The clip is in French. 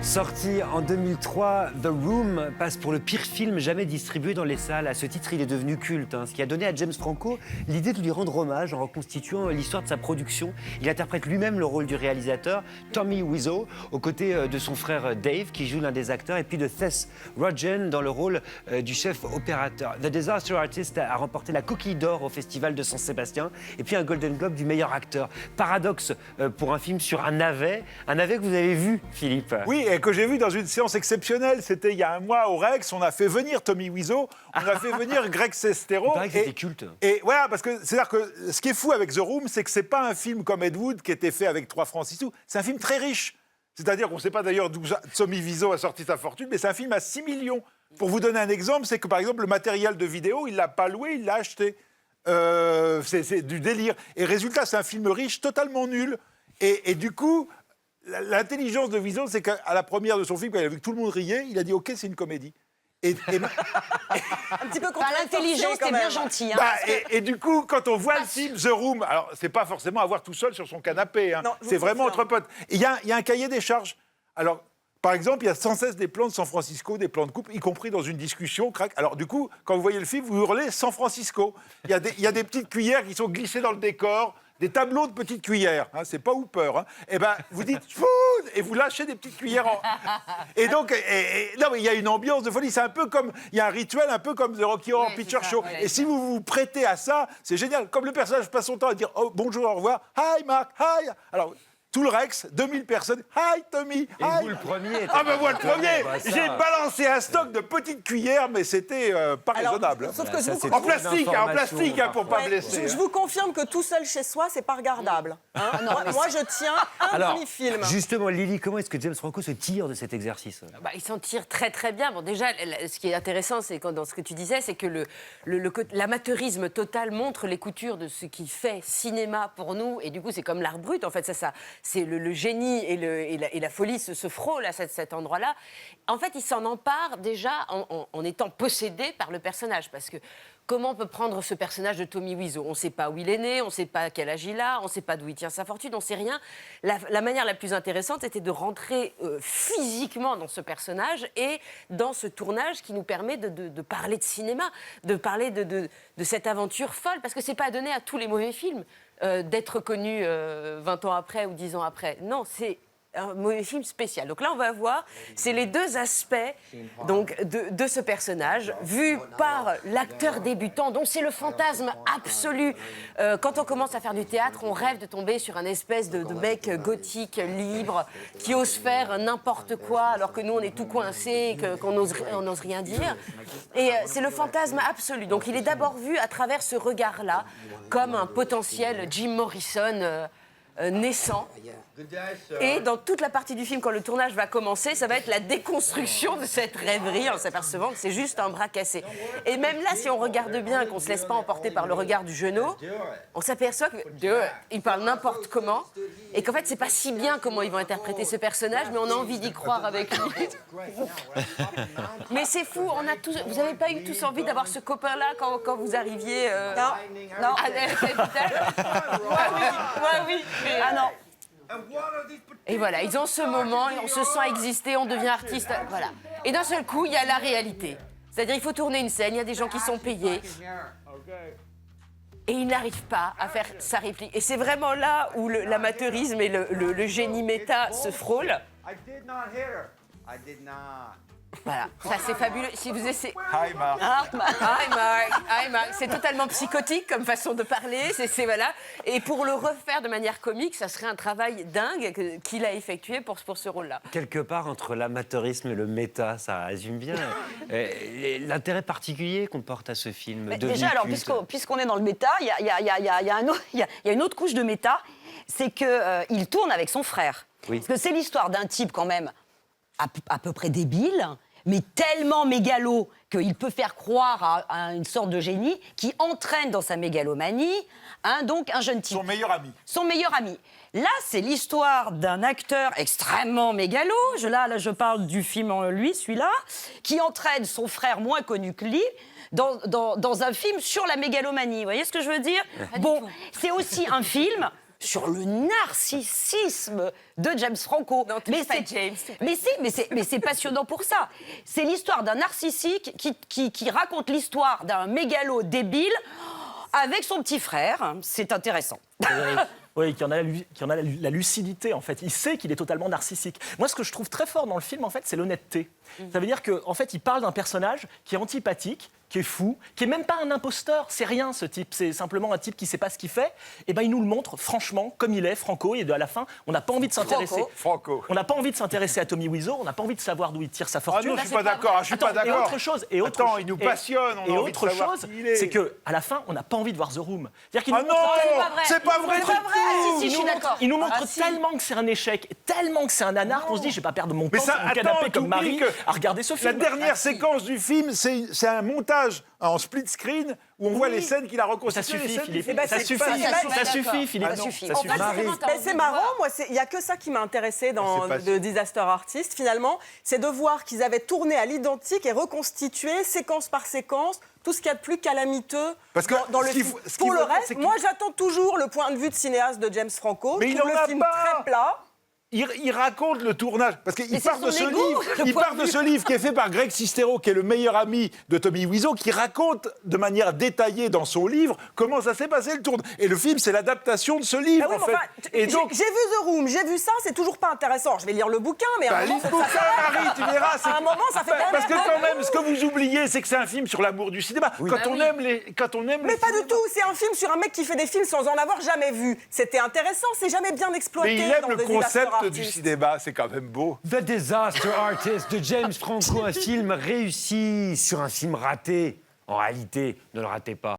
Sorti en 2003, The Room passe pour le pire film jamais distribué dans les salles. À ce titre, il est devenu culte, ce qui a donné à James Franco l'idée de lui rendre hommage en reconstituant l'histoire de sa production. Il interprète lui-même le rôle du réalisateur, Tommy Wiseau, aux côtés de son frère Dave, qui joue l'un des acteurs, et puis de Seth Rogen dans le rôle du chef opérateur. The Disaster Artist a remporté la Coquille d'Or au Festival de San Sébastien, et puis un Golden Globe du meilleur acteur. Paradoxe pour un film sur un navet que vous avez vu, Philippe. Oui, et que j'ai vu dans une séance exceptionnelle. C'était il y a un mois au Rex. On a fait venir Tommy Wiseau, on a fait venir Greg Sestero. Il paraît que c'était culte. Et voilà, parce que c'est-à-dire que ce qui est fou avec The Room, c'est que c'est pas un film comme Ed Wood qui était fait avec 3 francs 6 sous. C'est un film très riche. C'est-à-dire qu'on ne sait pas d'ailleurs d'où Tommy Wiseau a sorti sa fortune, mais c'est un film à 6 millions. Pour vous donner un exemple, c'est que par exemple, le matériel de vidéo, il l'a pas loué, il l'a acheté. C'est du délire. Et résultat, c'est un film riche, totalement nul. Et du coup, l'intelligence de Wiseau, c'est qu'à la première de son film, quand il a vu que tout le monde riait, il a dit « Ok, c'est une comédie ». Un petit peu l'intelligence, t'es bien gentil. Hein, et du coup, quand on voit le film The Room, alors c'est pas forcément à voir tout seul sur son canapé, hein, c'est vraiment entre potes. Il y a un cahier des charges. Alors, par exemple, il y a sans cesse des plans de San Francisco, des plans de couple, y compris dans une discussion. Alors du coup, quand vous voyez le film, vous hurlez San Francisco. Il y a des petites cuillères qui sont glissées dans le décor. Des tableaux de petites cuillères, c'est pas Hooper. Et ben, vous dites food et vous lâchez des petites cuillères. Et donc, non, mais il y a une ambiance de folie. C'est un peu comme, il y a un rituel un peu comme The Rocky Horror Picture Show. Et si vous vous prêtez à ça, c'est génial. Comme le personnage passe son temps à dire oh, bonjour, au revoir, hi Mark, hi. Alors. Tout le Rex, 2000 personnes. Hi Tommy, hi. Et vous le premier. Ah ben moi le premier. J'ai balancé un stock de petites cuillères, mais c'était pas raisonnable. Sauf que en plastique, pour pas blesser. Je vous confirme que tout seul chez soi, c'est pas regardable. Moi, je tiens un demi-film. Justement, Lily, comment est-ce que James Franco se tire de cet exercice ? Il s'en tire très très bien. Bon, déjà, ce qui est intéressant, c'est dans ce que tu disais, c'est que l'amateurisme total montre les coutures de ce qui fait cinéma pour nous. Et du coup, c'est comme l'art brut. En fait, c'est le génie et la folie se frôlent à cet endroit-là. En fait, il s'en empare déjà en étant possédé par le personnage. Parce que comment on peut prendre ce personnage de Tommy Wiseau ? On ne sait pas où il est né, on ne sait pas quel âge il a, on ne sait pas d'où il tient sa fortune, on ne sait rien. La manière la plus intéressante était de rentrer physiquement dans ce personnage et dans ce tournage qui nous permet de parler de cinéma, de parler de cette aventure folle. Parce que ce n'est pas donné à tous les mauvais films d'être connu 20 ans après ou 10 ans après. Non, c'est un mauvais film spécial. Donc là, on va voir, c'est les deux aspects donc, de ce personnage, vu par l'acteur débutant, dont c'est le fantasme absolu. Quand on commence à faire du théâtre, on rêve de tomber sur un espèce de mec gothique, libre, qui ose faire n'importe quoi, alors que nous, on est tout coincés et qu'on n'ose rien dire. Et c'est le fantasme absolu. Donc il est d'abord vu à travers ce regard-là, comme un potentiel Jim Morrison naissant. Et dans toute la partie du film, quand le tournage va commencer, ça va être la déconstruction de cette rêverie en s'apercevant que c'est juste un bras cassé. Et même là, si on regarde bien, qu'on ne se laisse pas emporter par le regard du genou, on s'aperçoit qu'il parle n'importe comment et qu'en fait, c'est pas si bien comment ils vont interpréter ce personnage, mais on a envie d'y croire avec lui. Mais c'est fou, vous n'avez pas eu tous envie d'avoir ce copain-là quand vous arriviez Non. à l'hôpital? Oui. Ah non. Et voilà, ils ont ce moment, on se sent exister, on devient artiste, voilà. Et d'un seul coup, il y a la réalité. C'est-à-dire, il faut tourner une scène, il y a des gens qui sont payés. Et ils n'arrivent pas à faire sa réplique. Et c'est vraiment là où l'amateurisme et le génie méta se frôlent. Voilà, ça c'est fabuleux. Si vous essayez... Hi Mark. Hi Mark. C'est totalement psychotique comme façon de parler. Voilà. Et pour le refaire de manière comique, ça serait un travail dingue qu'il a effectué pour ce rôle-là. Quelque part entre l'amateurisme et le méta, ça résume bien l'intérêt particulier qu'on porte à ce film. Déjà, alors, puisqu'on est dans le méta, il y a une autre couche de méta, c'est qu'il tourne avec son frère. Oui. Parce que c'est l'histoire d'un type quand même à peu près débile, mais tellement mégalo qu'il peut faire croire à une sorte de génie qui entraîne dans sa mégalomanie donc un jeune type. Son meilleur ami. Là, c'est l'histoire d'un acteur extrêmement mégalo. Là, je parle du film en lui, celui-là, qui entraîne son frère moins connu que lui dans un film sur la mégalomanie. Vous voyez ce que je veux dire ? Bon, c'est aussi un film sur le narcissisme de James Franco. Non, touche pas James, touche pas. Mais c'est passionnant pour ça. C'est l'histoire d'un narcissique qui raconte l'histoire d'un mégalo débile avec son petit frère. C'est intéressant. Oui, qui en a la lucidité, en fait. Il sait qu'il est totalement narcissique. Moi, ce que je trouve très fort dans le film, en fait, c'est l'honnêteté. Ça veut dire qu'en fait, il parle d'un personnage qui est antipathique, qui est fou, qui est même pas un imposteur. C'est rien, ce type. C'est simplement un type qui sait pas ce qu'il fait. Et ben, il nous le montre, franchement, comme il est, Franco. Et à la fin, on n'a pas envie de s'intéresser. Franco. On n'a pas envie de s'intéresser à Tommy Wiseau. On n'a pas envie de savoir d'où il tire sa Ah fortune. non, je suis pas d'accord. Je suis pas Attends, et d'accord. autre chose, Attends, il nous passionne. On et a envie de autre savoir chose, qui il est. c'est que à la fin, on n'a pas envie de voir The Room. C'est-à-dire qu'il Ah nous non, montre- c'est pas vrai. C'est pas vrai. Ah, si, je suis d'accord. il nous montre Ah, si. tellement que c'est un échec, tellement que c'est un nanar qu'on se dit je vais pas perdre mon Mais temps ça, sur mon attends, canapé comme t'oublies Marie que à regarder ce La film. dernière séquence du film, c'est un montage en split screen où on voit les scènes qu'il a Ça reconstituées. suffit, les scènes Philippe. du film. ben, Ça c'est- suffit, ça- ça suffit, Philippe. Ah non. Ça Ça suffit. Marie. Mais c'est marrant, moi, il y a que ça qui m'a intéressé dans C'est pas The Disaster Artist, finalement, c'est de voir qu'ils avaient tourné à l'identique et reconstitué, séquence par séquence, tout ce qu'il y a de plus calamiteux Parce que dans le ce qu'il film. faut- ce Pour qu'il le faut dire, reste, c'est moi, j'attends toujours le point de vue de cinéaste de James Franco. Mais Je il trouve en le a film pas. très plat. Il raconte le tournage parce qu'il c'est part de son ce ego, livre. le Il point part de de vue. ce livre qui est fait par Greg Sestero, qui est le meilleur ami de Tommy Wiseau, qui raconte de manière détaillée dans son livre comment ça s'est passé le tournage. Et le film, c'est l'adaptation de ce livre, Ah oui, en mais fait. enfin, Et donc, j'ai vu The Room, j'ai vu ça, c'est toujours pas intéressant. Je vais lire le bouquin, mais à un moment, lis le faut que ça bouquin, s'arrête. Marie, tu verras. À un moment, ça fait Parce que mal. quand même, ce que vous oubliez, c'est que c'est un film sur l'amour du cinéma. Quand on aime Mais pas du tout, c'est un film sur un mec qui fait des films sans en avoir jamais vu. C'était intéressant, c'est jamais bien exploité. Mais il aime dans le The Disaster concept du Artist. cinéma, c'est quand même beau. The Disaster Artist de James Franco, un film réussi sur un film raté. En réalité, ne le ratez pas.